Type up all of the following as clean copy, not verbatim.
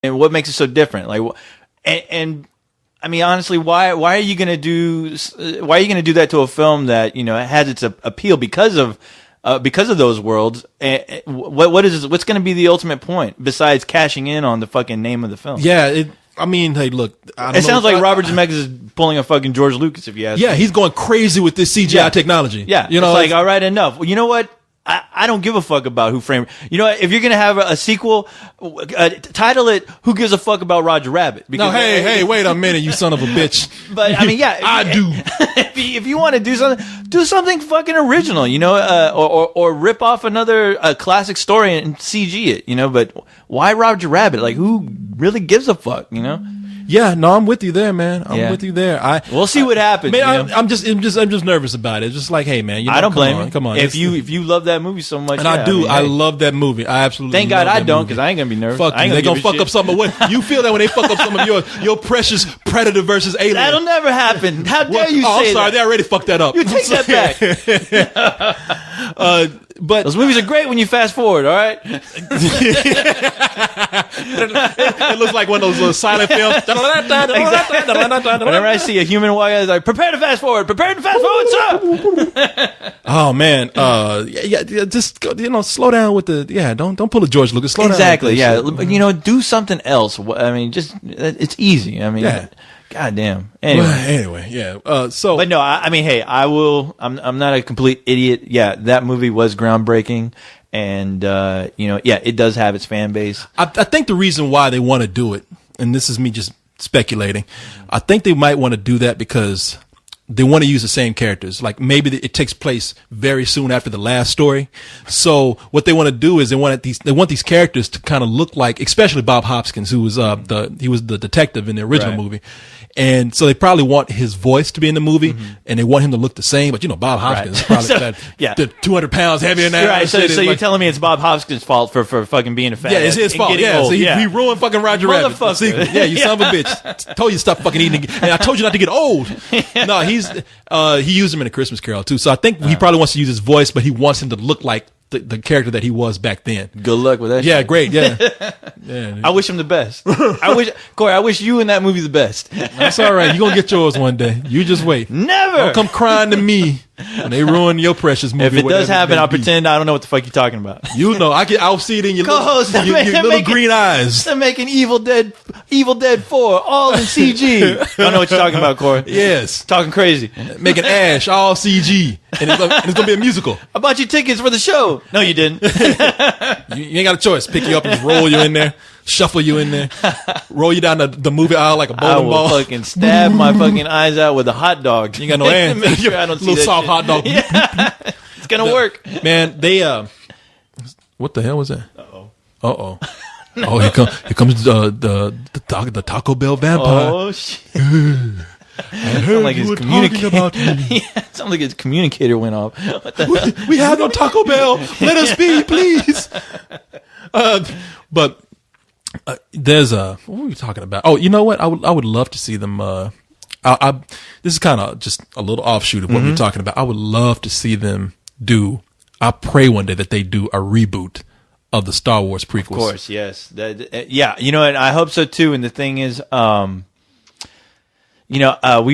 and what makes it so different? Like, and I mean, honestly, why are you gonna do that to a film that has its appeal because of those worlds? What's going to be the ultimate point besides cashing in on the fucking name of the film? Yeah, I mean, hey, look. It sounds like Robert Zemeckis is pulling a fucking George Lucas, if you ask me. Yeah, he's going crazy with this CGI technology. Yeah, it's like, all right, enough. Well, you know what? I don't give a fuck about Who Framed. If you're gonna have a sequel, title it "Who Gives a Fuck About Roger Rabbit?" Because hey, wait a minute, you son of a bitch. But I mean, yeah, I do. If you want to do something fucking original, or rip off another classic story and CG it, But why Roger Rabbit? Like, who really gives a fuck? Yeah, no, I'm with you there, man. I'm with you there. We'll see what happens. Man, I'm just nervous about it. It's just like, hey, man, I don't blame you. Come on. If you love that movie so much, and I do, I love that movie. I absolutely. Thank God I don't, because I ain't gonna be nervous. Fuck you. They gonna fuck up some of what you feel that when they fuck up some of your precious Predator versus Alien. That'll never happen. How dare you say that? I'm sorry, they already fucked that up. You take that back. But those movies are great when you fast forward, all right? It looks like one of those little silent films. Whenever I see a human walk out, it's like, prepare to fast forward, sir. Oh man, just slow down with the don't pull a George Lucas. Slow down. Exactly, yeah. Do something else. I mean, it's easy. I mean, God damn. Anyway, yeah. But no, I mean, hey, I will. I'm not a complete idiot. Yeah, that movie was groundbreaking, and it does have its fan base. I think the reason why they want to do it, and this is me just speculating, I think they might want to do that because they want to use the same characters. Like maybe it takes place very soon after the last story. So what they want to do is they want these characters to kind of look like, especially Bob Hoskins, who was he was the detective in the original movie. And so they probably want his voice to be in the movie, and they want him to look the same. But Bob Hoskins is probably the 200 pounds heavier than that. Right. So you're telling me it's Bob Hoskins' fault for fucking being a fat? Yeah, it's his fault. Yeah, so he ruined fucking Roger Rabbit. Yeah, you son of a bitch. Told you to stop fucking eating, and I told you not to get old. No, he used him in A Christmas Carol too. So I think he probably wants to use his voice, but he wants him to look like the character that he was back then. Good luck with that. Yeah, shit. Great. Yeah. I wish him the best. Corey, I wish you in that movie the best. That's all right. You're going to get yours one day. You just wait. Never. Don't come crying to me when they ruin your precious movie. If it does happen, I'll pretend I don't know what the fuck you're talking about. I'll see it in your little green eyes. They're making Evil Dead 4 all in CG. I don't know what you're talking about, Corey. Yes. Talking crazy. Making Ash all CG. And it's going to be a musical. I bought you tickets for the show. No, you didn't. You ain't got a choice. Pick you up and just roll you in there. Shuffle you in there. Roll you down the movie aisle like a bowling ball. I will fucking stab my fucking eyes out with a hot dog. You ain't got no hands. Make sure I don't see little that soft shit. hot dog. Yeah. It's going to work. Man, they what the hell was that? Uh-oh. Oh, here comes the Taco Bell vampire. Oh shit. I heard like his communicator. It sounds like his communicator went off. What the hell? We have no Taco Bell. Let us be, please. But there's what were we talking about? Oh, you know what? I would love to see them. This is kind of just a little offshoot of what we're talking about. I would love to see them do. I pray one day that they do a reboot of the Star Wars prequels. Of course, yes. Yeah, and I hope so too. And the thing is, we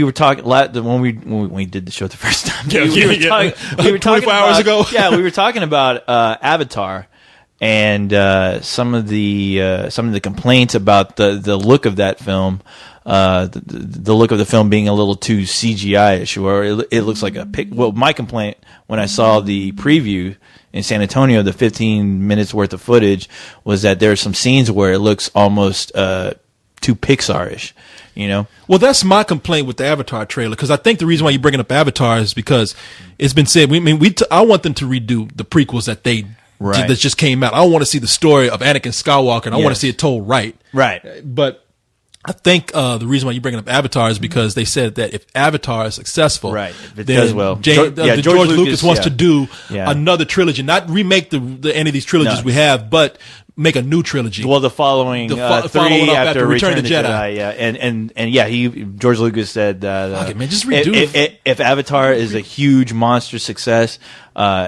were talking when we did the show the first time. We were talking 24 hours ago. Yeah, we were talking about Avatar and some of the complaints about the look of that film. The look of the film being a little too CGI-ish, or it looks like a pic. Well, my complaint when I saw the preview in San Antonio, the 15 minutes worth of footage, was that there are some scenes where it looks almost too Pixar-ish. Well, that's my complaint with the Avatar trailer, because I think the reason why you're bringing up Avatar is because it's been said. I want them to redo the prequels that that just came out. I want to see the story of Anakin Skywalker, and I want to see it told right. Right. But I think the reason why you're bringing up Avatar is because they said that if Avatar is successful, right, if it does well, George Lucas wants to do another trilogy, not remake any of these trilogies we have, but make a new trilogy. Well, the following three after Return of the Jedi. Yeah, George Lucas said that man, just redo if Avatar is a huge monster success,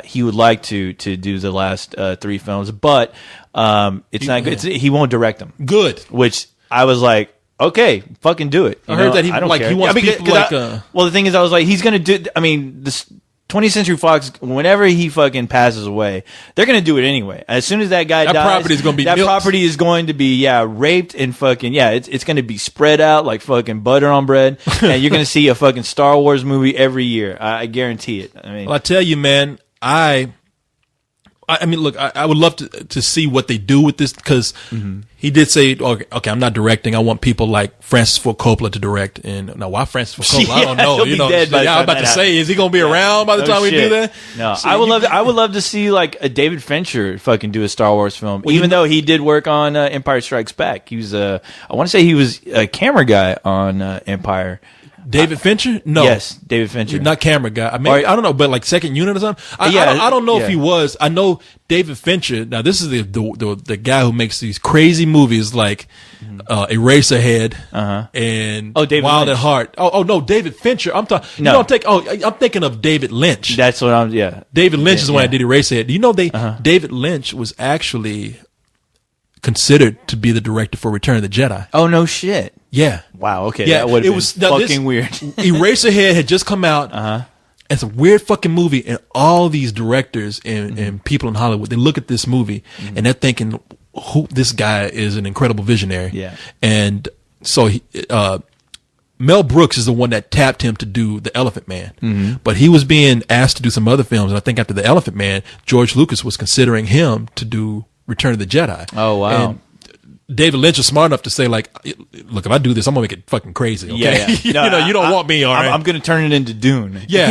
he would like to do the last three films, but It's not good. He won't direct them. Good. Which I was like, okay, fucking do it. I heard that he wants people like. Well, the thing is, I was like, he's gonna do. I mean, this 20th Century Fox, whenever he fucking passes away, they're gonna do it anyway. As soon as that guy dies, property is gonna be property is going to be raped and fucking it's gonna be spread out like fucking butter on bread, and you're gonna see a fucking Star Wars movie every year. I guarantee it. I mean, well, I tell you, man, I mean, look, I would love to see what they do with this because he did say, okay, I'm not directing. I want people like Francis Ford Coppola to direct. And now, why Francis Ford Coppola? I don't know. He'll be dead by the time I'm about to say, is he going to be around by the time we do that? No, so I would love to see like a David Fincher fucking do a Star Wars film. Well, even though he did work on Empire Strikes Back, he was I want to say he was a camera guy on Empire. David Fincher? No. Yes, David Fincher. Not camera guy. I mean, I don't know, but like second unit or something? I don't know if he was. I know David Fincher. Now, this is the guy who makes these crazy movies like Eraserhead and David Wild Lynch. at Heart. Oh, no, David Fincher. I'm talking. No. I'm thinking of David Lynch. That's what David Lynch is the one that did Eraserhead. Do you know David Lynch was actually considered to be the director for Return of the Jedi? Oh, no shit. Yeah. Wow. Okay. Yeah. That would have been fucking weird. Eraserhead had just come out. It's a weird fucking movie, and all these directors and people in Hollywood, they look at this movie and they're thinking, this guy is an incredible visionary. Yeah. And so Mel Brooks is the one that tapped him to do The Elephant Man. But he was being asked to do some other films, and I think after The Elephant Man, George Lucas was considering him to do Return of the Jedi. Oh, wow. And David Lynch is smart enough to say, like, look, if I do this, I'm gonna make it fucking crazy. Okay? Yeah. You don't want me, all right? I'm gonna turn it into Dune. Yeah.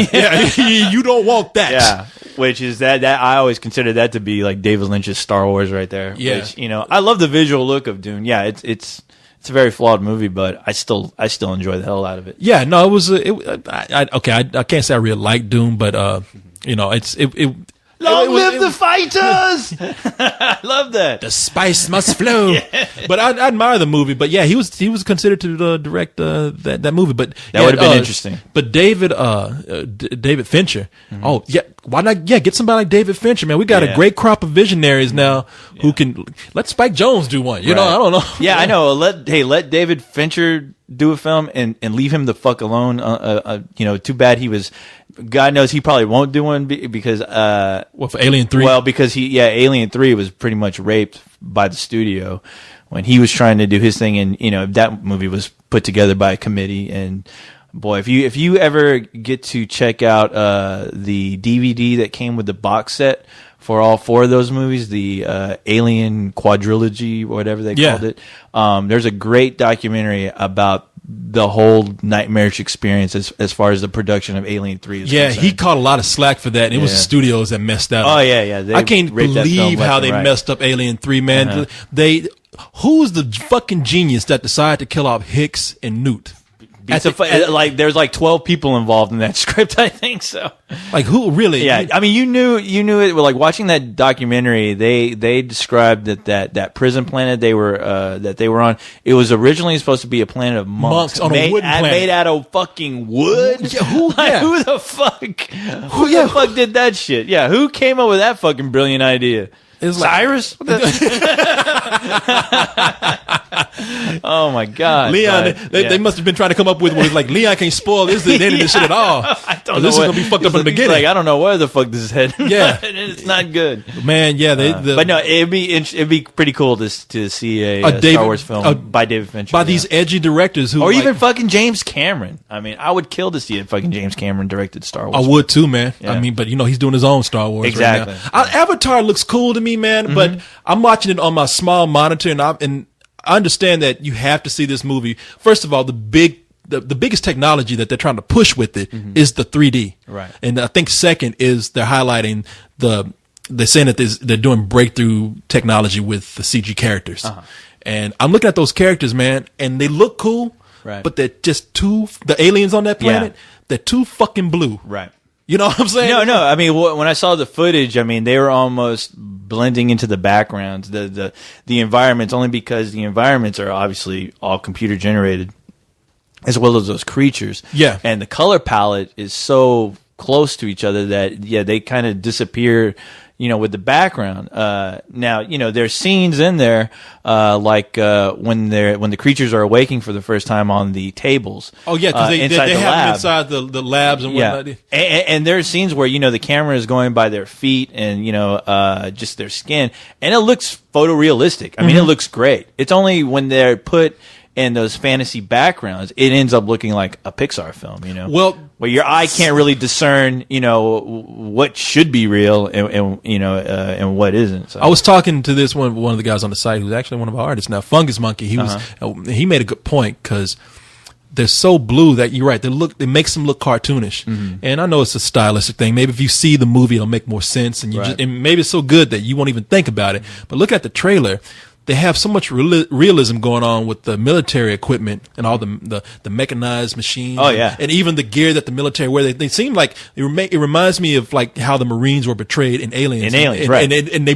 You don't want that. Yeah, which is that I always consider that to be like David Lynch's Star Wars right there. Yeah, which, I love the visual look of Dune. Yeah, it's a very flawed movie, but I still enjoy the hell out of it. Yeah, no, it was. I can't say I really like Dune, but Long live the fighters! I love that. The spice must flow. But I admire the movie. But yeah, he was considered to direct that movie. But that would have been interesting. But David Fincher. Oh yeah, why not? Yeah, get somebody like David Fincher, man. We got a great crop of visionaries now who can let Spike Jonze do one. You know, I don't know. Yeah, I know. Let David Fincher do a film and leave him the fuck alone. Too bad he was. God knows he probably won't do one because for Alien 3? Well, because Alien 3 was pretty much raped by the studio when he was trying to do his thing, and that movie was put together by a committee. And boy, if you ever get to check out the DVD that came with the box set for all four of those movies, the Alien quadrilogy, whatever they called it, there's a great documentary about the whole nightmarish experience as far as the production of Alien 3 is concerned. He caught a lot of slack for that, and it was the studios that messed that up. Oh, yeah. I can't believe how they messed up Alien 3, man. Who's the fucking genius that decided to kill off Hicks and Newt? There's like 12 people involved in that script, I think so. Like who really? Yeah, I mean, you knew it. Well, like watching that documentary, they described that prison planet they were on. It was originally supposed to be a planet of monks on a wooden planet made out of fucking wood. Yeah, who the fuck? Who the fuck did that shit? Yeah, who came up with that fucking brilliant idea? Cyrus? Oh my God, Leon! They must have been trying to come up with like Leon can't spoil this the end of this shit at all. I don't know. This is gonna be fucked up in the beginning. Like I don't know where the fuck this is heading. Yeah, it's not good, man. Yeah, but no, it'd be pretty cool to see a Star Wars film by David Fincher by these edgy directors who, or even fucking James Cameron. I mean, I would kill to see a fucking James Cameron directed Star Wars. I would too, man. Yeah. I mean, but he's doing his own Star Wars exactly. Right now. Avatar looks cool to me, man. But I'm watching it on my small monitor, and I understand that you have to see this movie. First of all, the biggest technology that they're trying to push with it is the 3D. Right. And I think second is they're highlighting they're saying that they're doing breakthrough technology with the CG characters. And I'm looking at those characters, man, and they look cool, right? But they're just the aliens on that planet, they're too fucking blue. Right. You know what I'm saying? No. I mean, when I saw the footage, I mean, they were almost blending into the backgrounds, the environments, only because the environments are obviously all computer generated, as well as those creatures. Yeah. And the color palette is so close to each other that they kind of disappear, with the background. Now, there's scenes in there, like when the creatures are awaking for the first time on the tables. Oh yeah, because they inside the have them lab. inside the labs and whatnot. Yeah, and there's scenes where the camera is going by their feet and just their skin, and it looks photorealistic. I mean, it looks great. It's only when they're put in those fantasy backgrounds, it ends up looking like a Pixar film. Well, where your eye can't really discern, what should be real and what isn't. So. I was talking to this one of the guys on the site who's actually one of our artists now, Fungus Monkey. He made a good point because they're so blue that you're right. It makes them look cartoonish. And I know it's a stylistic thing. Maybe if you see the movie, it'll make more sense. And and maybe it's so good that you won't even think about it. But look at the trailer. They have so much realism going on with the military equipment and all the mechanized machines. Oh yeah, and even the gear that the military wear. They seem like it reminds me of like how the Marines were portrayed in Aliens. Right? And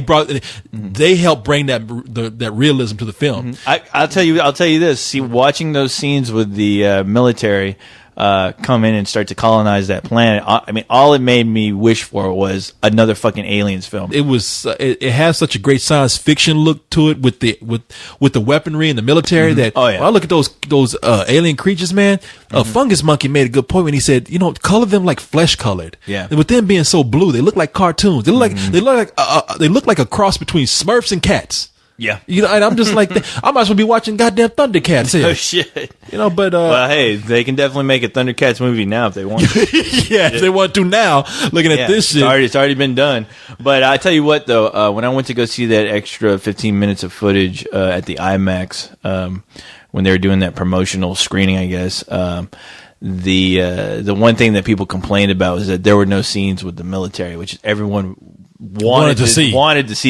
they helped bring that realism to the film. I'll tell you this. See, watching those scenes with the military come in and start to colonize that planet. I mean, all it made me wish for was another fucking Aliens film. It was it has such a great science fiction look to it with the weaponry and the military that when I look at those alien creatures, man. Fungus Monkey made a good point when he said, color them like flesh colored. Yeah. And with them being so blue, they look like cartoons. They look like a cross between Smurfs and cats. Yeah. And I'm just like, I might as well be watching goddamn Thundercats here. Oh, shit. But... well, hey, they can definitely make a Thundercats movie now if they want to. If they want to now, looking at this shit. It's already been done. But I tell you what, though, when I went to go see that extra 15 minutes of footage at the IMAX, when they were doing that promotional screening, I guess, the one thing that people complained about was that there were no scenes with the military, which everyone wanted to see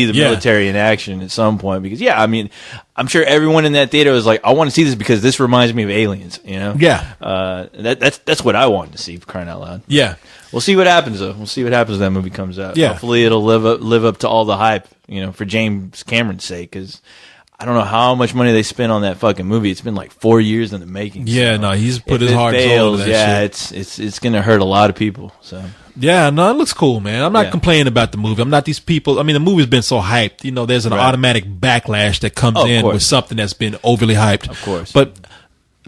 the military in action at some point because I mean I'm sure everyone in that theater was like, I want to see this because this reminds me of Aliens, that's what I wanted to see, for crying out loud. We'll see what happens though. We'll see what happens when that movie comes out. Hopefully it'll live up to all the hype, for James Cameron's sake, because I don't know how much money they spent on that fucking movie. It's been like 4 years in the making. He's put his heart and soul into that shit. It's gonna hurt a lot of people. So it looks cool, man. I'm not complaining about the movie. I'm not these people. I mean, the movie's been so hyped. There's an automatic backlash that comes in with something that's been overly hyped. Of course. But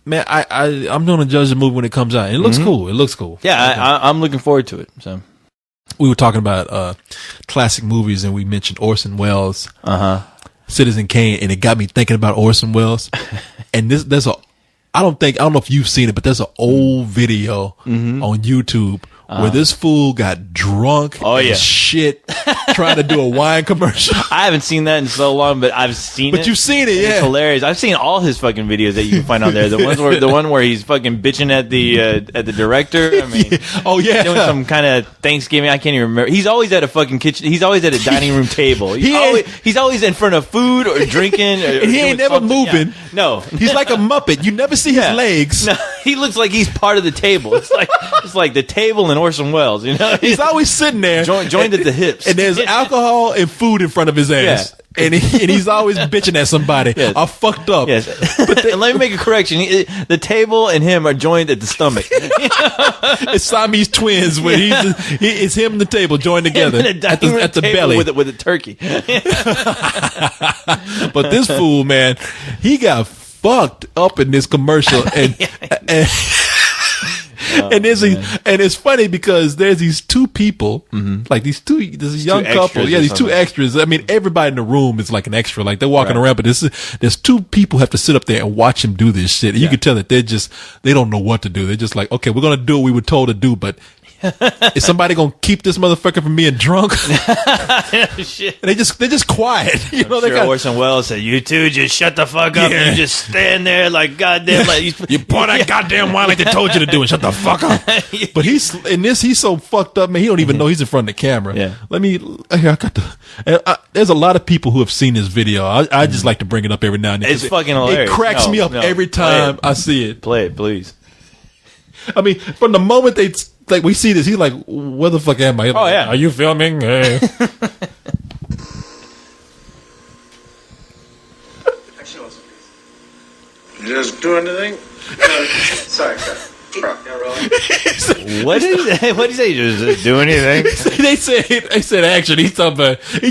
man, I'm going to judge the movie when it comes out. It looks cool. It looks cool. Yeah, I'm looking forward to it. So we were talking about classic movies, and we mentioned Orson Welles, Citizen Kane, and it got me thinking about Orson Welles. And I don't know if you've seen it, but there's an old video on YouTube where this fool got drunk as shit trying to do a wine commercial. I haven't seen that in so long, but I've seen it. But you've seen it, It's hilarious. I've seen all his fucking videos that you can find on there. The one where he's fucking bitching at the director. I mean, doing some kind of Thanksgiving. I can't even remember. He's always at a fucking kitchen. He's always at a dining room table. He's always in front of food or drinking. And he ain't never moving. Yeah. No, he's like a Muppet. You never see his legs. No, he looks like he's part of the table. It's like the table and Orson Welles. He's always sitting there, joined at the hips, and there's alcohol and food in front of his ass. And he's always bitching at somebody. I fucked up. Yes. And let me make a correction. The table and him are joined at the stomach. It's Siamese twins where it's him and the table joined together at the belly with a turkey. But this fool, man, he got fucked up in this commercial, and it's funny because there's these two people, like this young couple, these two extras. I mean, everybody in the room is like an extra, like they're walking around, but there's two people who have to sit up there and watch him do this shit. And you can tell that they don't know what to do. They're just like, okay, we're gonna do what we were told to do, but is somebody gonna keep this motherfucker from being drunk? Shit. They're just quiet. Sure Orson Welles said, "You two just shut the fuck up. And you just stand there like goddamn. Like you pour that goddamn wine like they told you to do, and shut the fuck up." But he's so fucked up, man. He don't even know he's in front of the camera. Yeah. There's a lot of people who have seen this video. I just like to bring it up every now and then. It's fucking hilarious. It cracks me up every time I see it. Play it, please. I mean, from the moment we see this, he's like, where the fuck am I? Oh, yeah. Are you filming? Just do anything? Sorry. What did he say? What did he say? Just do anything? They said action. He's talking about.